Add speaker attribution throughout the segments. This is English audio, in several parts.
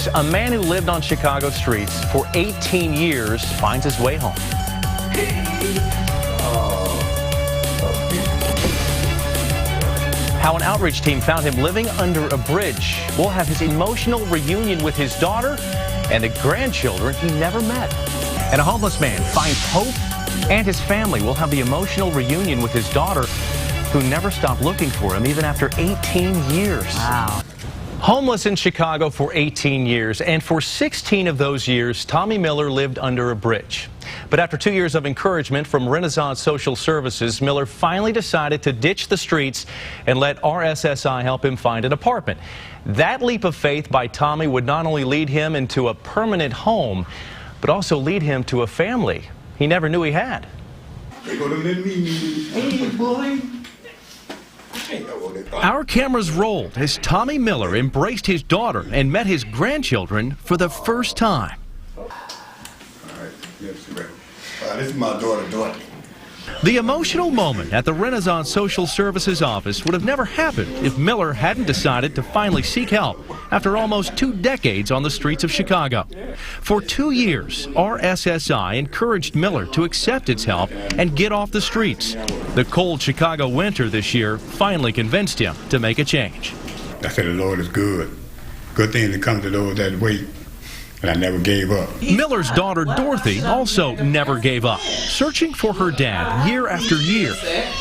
Speaker 1: news. A man who lived on Chicago streets for 18 years finds his way home. How an outreach team found him living under a bridge. We'll have his emotional reunion with his daughter and the grandchildren he never met. And a homeless man finds hope, and his family will have the emotional reunion with his daughter, who never stopped looking for him even after 18 years.
Speaker 2: Wow.
Speaker 1: Homeless in Chicago for 18 years, and for 16 of those years, Tommy Miller lived under a bridge. But after 2 years of encouragement from Renaissance Social Services, Miller finally decided to ditch the streets and let RSSI help him find an apartment. That leap of faith by Tommy would not only lead him into a permanent home, but also lead him to a family he never knew he had.
Speaker 3: Hey, boy.
Speaker 1: Our cameras rolled as Tommy Miller embraced his daughter and met his grandchildren for the first time.
Speaker 3: All right, yes, correct. This is my daughter, Dorothy.
Speaker 1: The emotional moment at the Renaissance Social Services office would have never happened if Miller hadn't decided to finally seek help after almost 2 decades on the streets of Chicago. For 2 years, RSSI encouraged Miller to accept its help and get off the streets. The cold Chicago winter this year finally convinced him to make a change.
Speaker 4: I said the Lord is good. Good things that come to those that wait. And I never gave up.
Speaker 1: Miller's daughter, Dorothy, also never gave up, searching for her dad year after year,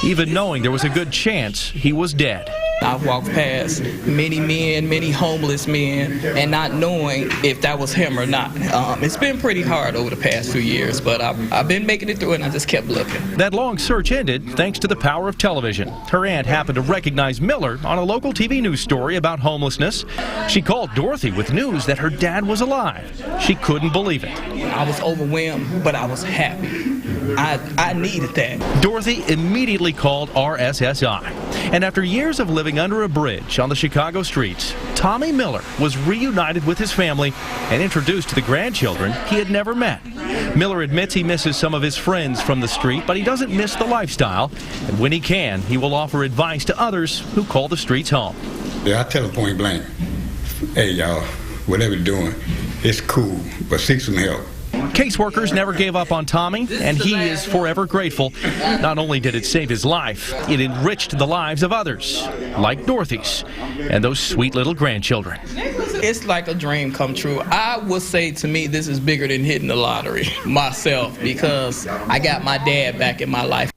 Speaker 1: even knowing there was a good chance he was dead.
Speaker 5: I've walked past many men, many homeless men, and not knowing if that was him or not. It's been pretty hard over the past few years, but I've been making it through, and I just kept looking.
Speaker 1: That long search ended thanks to the power of television. Her aunt happened to recognize Miller on a local TV news story about homelessness. She called Dorothy with news that her dad was alive. She couldn't believe it.
Speaker 5: I was overwhelmed, but I was happy. I needed that.
Speaker 1: Dorothy immediately called RSSI. And after years of living under a bridge on the Chicago streets, Tommy Miller was reunited with his family and introduced to the grandchildren he had never met. Miller admits he misses some of his friends from the street, but he doesn't miss the lifestyle. And when he can, he will offer advice to others who call the streets home.
Speaker 4: Yeah, I tell them point blank, hey, y'all, whatever you're doing, it's cool, but seek some help.
Speaker 1: Caseworkers never gave up on Tommy, and he is forever grateful. Not only did it save his life, it enriched the lives of others, like Dorothy's and those sweet little grandchildren.
Speaker 5: It's like a dream come true. I would say to me this is bigger than hitting the lottery myself, because I got my dad back in my life.